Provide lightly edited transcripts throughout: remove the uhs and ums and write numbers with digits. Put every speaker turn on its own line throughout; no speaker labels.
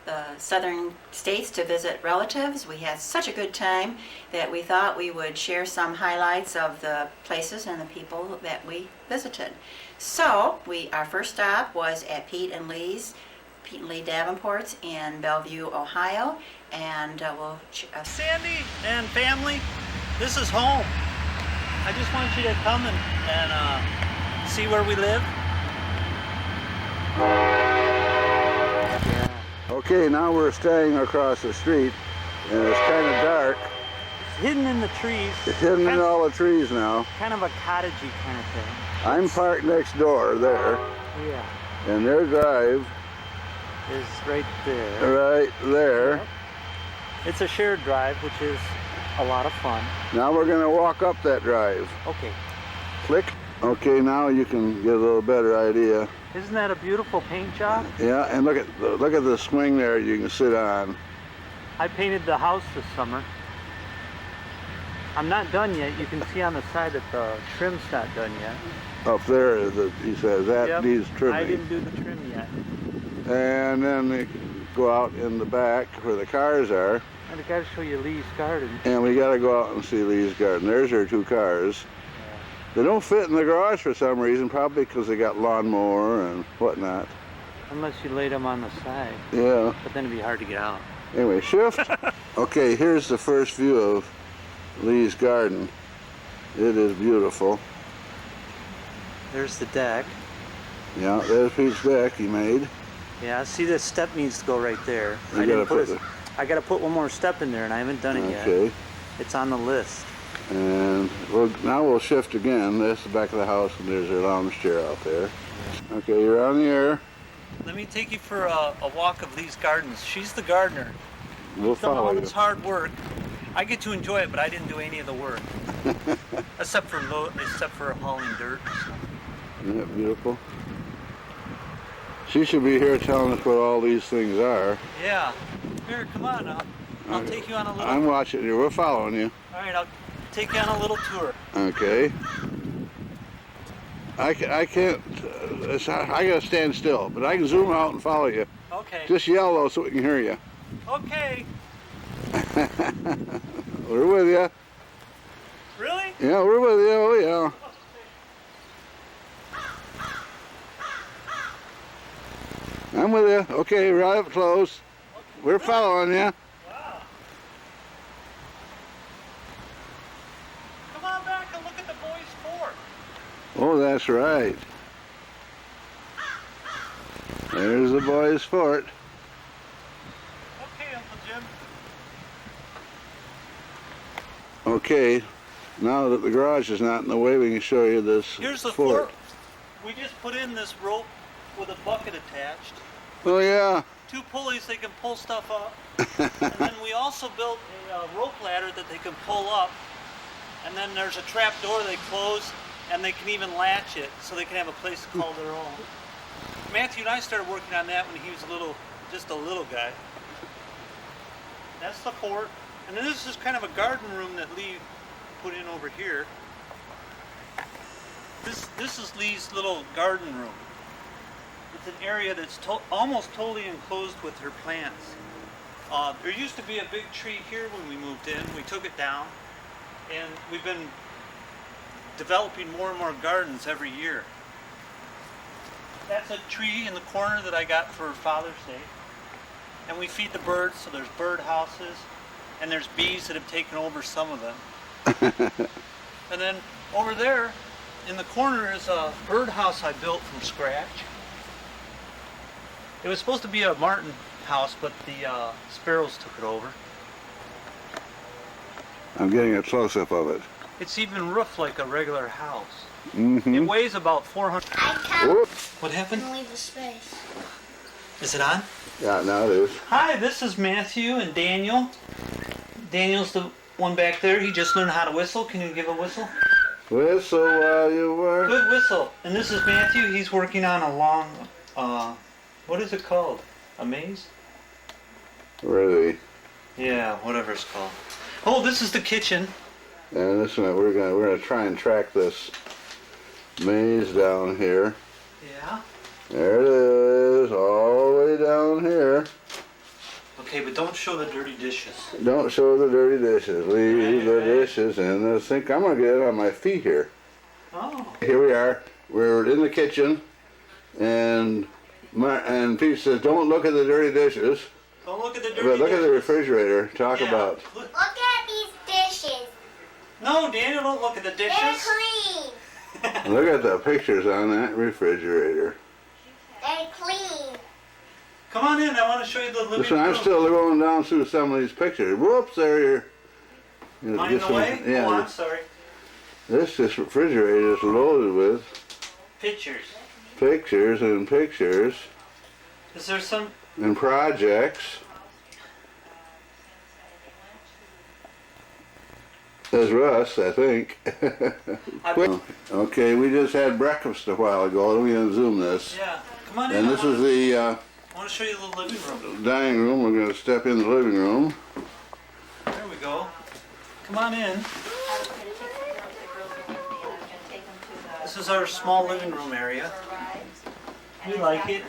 the southern states to visit relatives. We had such a good time that we thought we would share some highlights of the places and the people that we visited. So our first stop was at Pete and Lee Davenport's in Bellevue, Ohio, and
Sandy and family, this is home. I just want you to come and see where we live.
Okay, now we're staying across the street, and it's kind of dark.
It's hidden in the trees.
It's hidden in all the trees now.
Kind of a cottagey kind of thing.
I'm parked next door there.
Yeah.
And their drive
is right there.
Right there.
Yep. It's a shared drive, which is a lot of fun.
Now we're going to walk up that drive.
Okay.
Click. Okay, now you can get a little better idea.
Isn't that a beautiful paint job?
Yeah, and look at the swing there you can sit on.
I painted the house this summer. I'm not done yet. You can see on the side that the trim's not done yet.
Up there, he says, that needs trimming.
I didn't do the trim yet.
And then they go out in the back where the cars are.
And I got to show you Lee's garden.
And we got to go out and see Lee's garden. There's her two cars. They don't fit in the garage for some reason, probably because they got lawnmower and whatnot.
Unless you laid them on the side.
Yeah.
But then it'd be hard to get out.
Anyway, shift. Okay, here's the first view of Lee's garden. It is beautiful.
There's the deck.
Yeah, there's Pete's deck he made.
Yeah, see the step needs to go right there.
I
got to put one more step in there, and I haven't done it yet.
Okay.
It's on the list.
And now we'll shift again. That's the back of the house, and there's her lounge chair out there. Okay, you're on the air.
Let me take you for a walk of Lee's gardens. She's the gardener.
We'll follow you.
It's hard work. I get to enjoy it, but I didn't do any of the work. except for hauling dirt.
Isn't that beautiful? She should be here telling us what all these things are.
Yeah. Here, come on. I'll take you on a little...
I'm watching you. We're following you.
All right, I'll take you on a little tour.
Okay. I can't... I gotta stand still, but I can zoom out and follow you.
Okay.
Just yell though so we can hear you.
Okay.
We're with you.
Really?
Yeah, we're with you. Oh, yeah. I'm with you. Okay, right up close. We're following you.
Wow. Come on back and look at the boys' fort.
Oh, that's right. There's the boys' fort.
Okay, Uncle Jim.
Okay, now that the garage is not in the way, we can show you this
Here's the
fort.
We just put in this rope with a bucket attached.
Oh, yeah.
2 pulleys they can pull stuff up. And then we also built a rope ladder that they can pull up. And then there's a trap door they close, and they can even latch it so they can have a place to call their own. Matthew and I started working on that when he was just a little guy. That's the fort. And then this is kind of a garden room that Lee put in over here. This is Lee's little garden room. It's an area that's almost totally enclosed with her plants. There used to be a big tree here when we moved in. We took it down, and we've been developing more and more gardens every year. That's a tree in the corner that I got for Father's Day. And we feed the birds, so there's bird houses, and there's bees that have taken over some of them. And then over there in the corner is a bird house I built from scratch. It was supposed to be a martin house, but the sparrows took it over.
I'm getting a close-up of it.
It's even roofed like a regular house.
Mm-hmm.
It weighs about 400. What happened?
Leave the space.
Is it on?
Yeah, now it is.
Hi, this is Matthew and Daniel. Daniel's the one back there. He just learned how to whistle. Can you give a whistle?
Whistle while you work.
Good whistle. And this is Matthew. He's working on a long, what is it called? A maze?
Really?
Yeah, whatever it's called. Oh, this is the kitchen.
And this one, we're gonna try and track this maze down here.
Yeah.
There it is, all the way down here.
Okay, but don't show the dirty dishes.
Don't show the dirty dishes. Leave the dishes in the sink. I'm gonna get on my feet here.
Oh.
Here we are. We're in the kitchen, and Pete says, "Don't look at the dirty dishes,
Don't look at the dirty
but look
dishes.
at the refrigerator." Talk
Yeah.
about.
Look-
Look at these dishes.
No, Daniel, don't look at the
They're
dishes.
clean.
Look at the pictures on that refrigerator.
They're clean.
Come on in, I want to show you the living
Listen,
room.
I'm still going down through some of these pictures. Whoops, there you're.
Am I in the way?
Yeah.
Oh, I'm sorry.
This refrigerator is loaded with
Pictures.
pictures and pictures
Is there some?
and projects. There's Russ, I think. Okay, we just had breakfast a while ago. Let me unzoom this.
Yeah. Come on in.
And
I
this
wanna-
is the
I want to show you the living room.
dining room. We're going to step in the living room.
There we go. Come on in. This is our small living room area. We like it.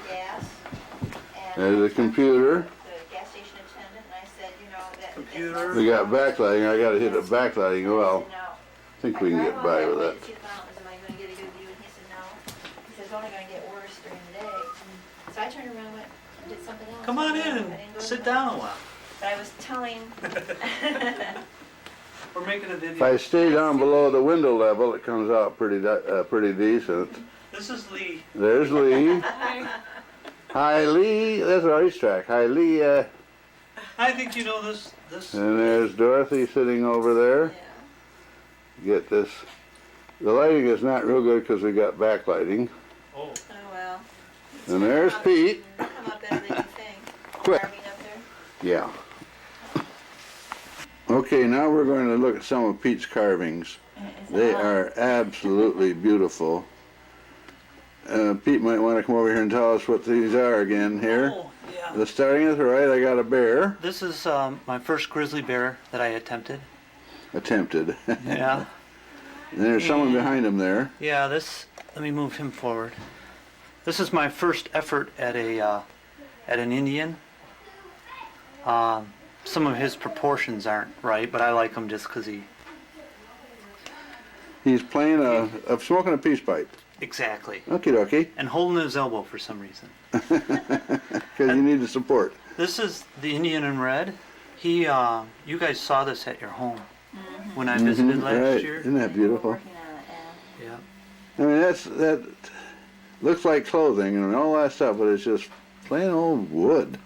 There's a computer.
Computer.
We got backlighting. I got to hit the backlighting. Well, I think we can get by with that.
He said, it's only going to get worse during the day. So I turned around and went and did something else.
Come on in
I
and
didn't go to
sit
the
down a
bathroom.
while.
But I was telling,
We're making a
If
video.
I stay down below the window level, it comes out pretty decent.
This is Lee.
There's Lee. Hi, Lee. That's a racetrack. Hi, Lee.
I think you know this.
And there's Dorothy sitting over there. Get this. The lighting is not real good because we got backlighting.
Oh.
oh well.
And there's Pete.
Come out better than you think.
Quick.
Carving up there.
Yeah. Okay, now we're going to look at some of Pete's carvings. They are absolutely beautiful. Pete might want to come over here and tell us what these are again here.
Oh, yeah.
The starting at the right, I got a bear.
This is my first grizzly bear that I attempted.
Attempted.
Yeah.
And there's someone behind him there.
Yeah, let me move him forward. This is my first effort at an Indian. Some of his proportions aren't right, but I like him just because
He's playing smoking a peace pipe.
exactly.
Okie dokie.
And holding his elbow for some reason.
Because you need the support.
This is the Indian in red. You guys saw this at your home when I visited last
Right.
year.
Isn't that beautiful?
Working on it,
Yeah.
I mean, that looks like clothing and all that stuff, but it's just plain old wood.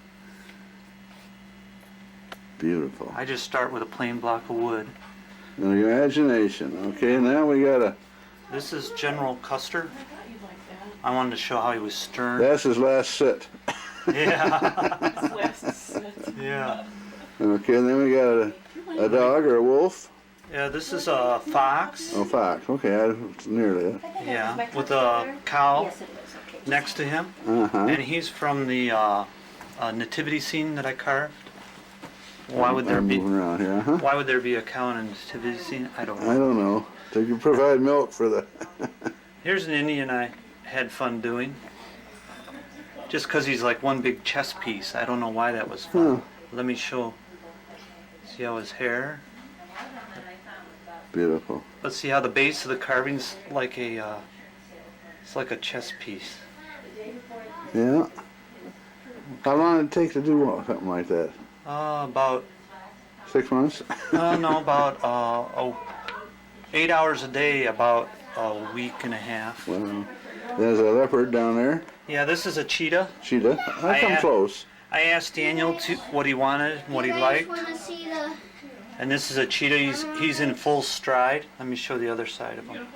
Beautiful.
I just start with a plain block of wood.
And imagination. Okay, now we got a.
This is General Custer. I wanted to show how he was stern.
That's his last sit.
Yeah. Yeah.
Okay, and then we got a dog or a wolf.
Yeah, this is a fox.
Oh, fox. Okay, nearly it.
Yeah, with a cow
Yes, it is. Okay.
next to him.
Uh-huh.
And he's from the nativity scene that I carved. Why would there
I'm
be?
moving around here, uh-huh.
Why would there be a cow in a nativity scene? I don't know.
I don't know. They can provide milk for the.
Here's an Indian I had fun doing. Just because he's like one big chess piece. I don't know why that was fun.
Huh.
Let me show. See how his hair?
Beautiful.
Let's see how the base of the carving's like it's like a chess piece.
Yeah. How long did it take to do something like that?
About
6 months?
no, about 8 hours a day, about a week and a half.
Wow. There's a leopard down there.
Yeah, this is a cheetah.
Cheetah. I come
I-
close.
I asked Daniel what he wanted, what he liked,
want to see the...
and this is a cheetah. He's in full stride. Let me show the other side of him.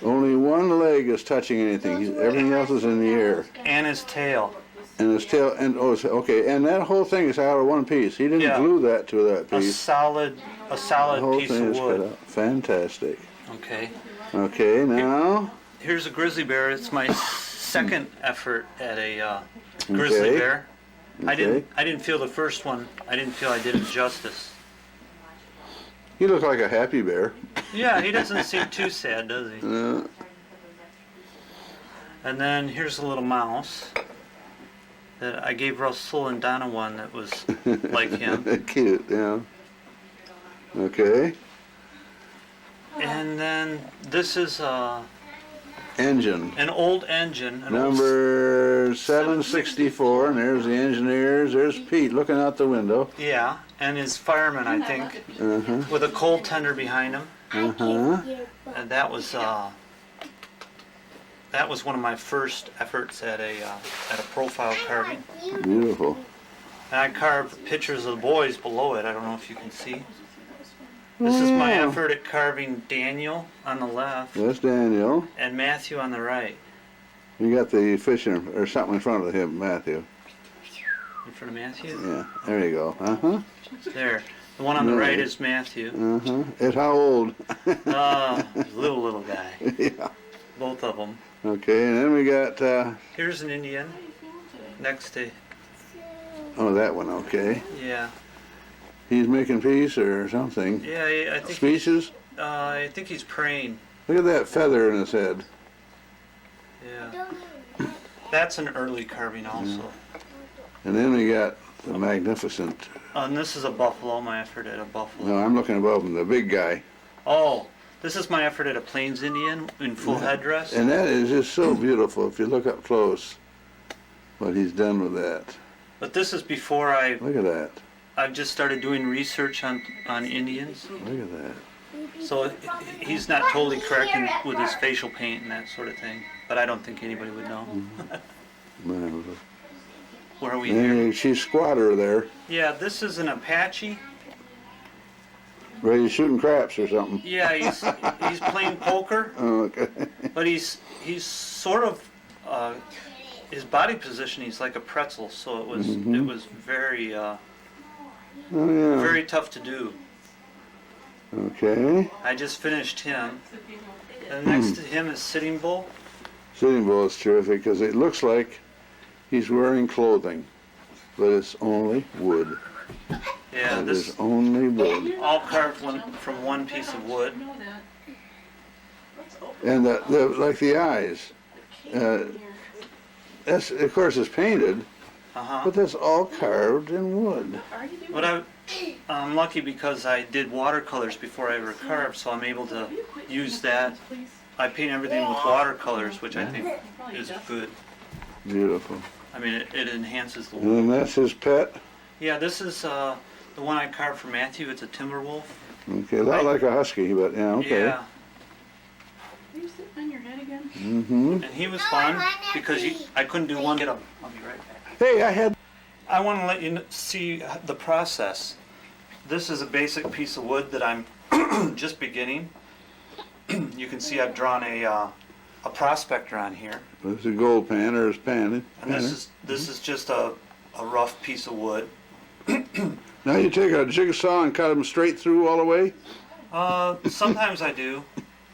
Only one leg is touching anything. Everything else is in the air.
And his tail.
And his tail, and okay, and that whole thing is out of one piece. He didn't
Yeah.
glue that to that
A
piece.
solid
The whole
piece
thing
of
is cut
wood.
out. Fantastic.
Okay.
Okay, now.
Here's a grizzly bear. It's my second effort at a grizzly
Okay.
bear.
Okay.
I didn't feel the first one. I didn't feel I did it justice.
He looked like a happy bear.
Yeah, he doesn't seem too sad, does he?
Uh,
And then here's a little mouse. that I gave Russell and Donna one that was like him.
Cute, yeah. Okay.
And then this is
Engine.
an old engine. An
Number 764, and there's the engineers. There's Pete looking out the window.
Yeah, and his fireman, I think,
Uh-huh.
with a coal tender behind him.
Uh-huh.
And that was one of my first efforts at a profile carving.
Beautiful.
And I carved pictures of the boys below it. I don't know if you can see. This is my
Oh.
effort at carving Daniel on the left
That's Daniel.
and Matthew on the right.
You got the fish or something in front of him, Matthew.
In front of Matthew?
Yeah, there you go. Uh-huh.
There. The one on the right
Nice.
is Matthew.
Uh-huh. It's how old?
Little guy.
Yeah.
Both of them.
Okay, and then we got,
Here's an Indian next to,
oh, that one, okay.
yeah.
He's making peace or something.
Yeah, I think
Speeches?
I think he's praying.
Look at that feather in his head.
Yeah. That's an early carving also.
And then we got the magnificent,
And this is a buffalo, my effort at a buffalo.
no, I'm looking above him, the big guy.
Oh, this is my effort at a Plains Indian in full headdress.
And that is just so beautiful if you look up close what he's done with that.
But this is before
Look at that.
I've just started doing research on Indians.
Look at that.
So he's not totally correct with his facial paint and that sort of thing. But I don't think anybody would know.
Marvelous.
Where are we here?
And she's squatter there,
Yeah, this is an Apache.
ready to shooting craps or something.
Yeah, he's playing poker,
Oh, okay.
but he's sort of his body position. He's like a pretzel, so it was very
Oh, yeah.
very tough to do.
Okay.
I just finished him. And next to him is Sitting Bull.
Sitting Bull is terrific because it looks like he's wearing clothing, but it's only wood.
Yeah,
It
this
is only wood.
all carved from one piece of wood.
And like the eyes, that's of course it's painted,
Uh-huh.
but that's all carved in wood.
But I'm lucky because I did watercolors before I ever carved, so I'm able to use that. I paint everything with watercolors, which I think is good.
Beautiful.
I mean, it enhances the
And
work.
then that's his pet.
Yeah, this is the one I carved for Matthew. It's a timber wolf.
Okay, a lot like a husky, but yeah, okay.
Yeah,
Are you sitting on your head again?
Mm-hmm.
and he was fun because I couldn't do one. Get up. I'll be right back.
Hey, I had.
I want to let you see the process. This is a basic piece of wood that I'm just beginning. You can see I've drawn a prospector on here,
This is a gold pan or his pan.
and this is just a rough piece of wood.
Now you take a jigsaw and cut them straight through all the way.
Sometimes I do.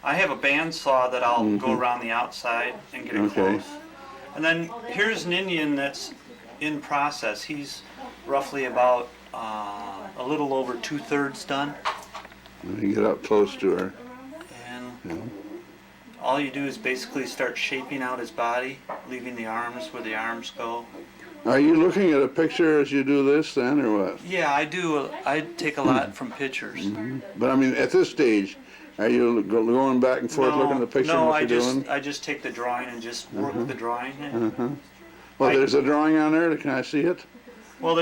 I have a bandsaw that I'll go around the outside and get it
Okay.
close. And then here's an Indian that's in process. He's roughly about a little over 2/3 done.
You get up close to her.
And
Yeah.
all you do is basically start shaping out his body, leaving the arms where the arms go.
Are you looking at a picture as you do this then, or what?
Yeah, I do. I take a lot from pictures.
But I mean, at this stage, are you going back and forth looking at the picture and
no,
what you're doing?
I just take the drawing and just work with the drawing.
Well, there's a drawing on there. Can I see it?
Well,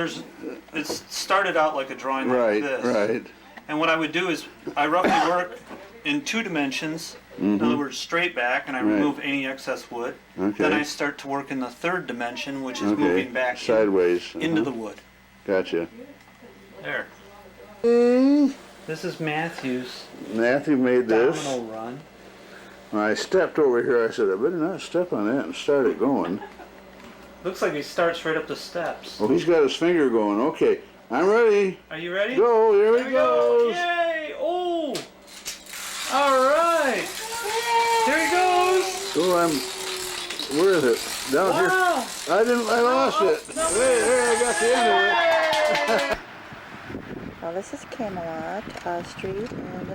it's started out like a drawing
Right,
like this.
right.
And what I would do is I roughly work in 2 dimensions. In other words, straight back, and I
Right.
remove any excess wood.
Okay.
Then I start to work in the 3rd dimension, which is
Okay.
moving back
Sideways.
into the wood.
Gotcha.
There. This is Matthew's
Matthew made this.
domino run.
When I stepped over here, I said, I better not step on that and start it going.
Looks like he starts right up the steps.
Well, he's got his finger going. Okay, I'm ready.
Are you ready?
Go, here
There
he
we go.
goes.
Yay! Oh! All right. Here he goes.
Oh, where is it? Down here.
Wow!
I lost it. There, I got the end of it.
Well, this is Camelot Street, and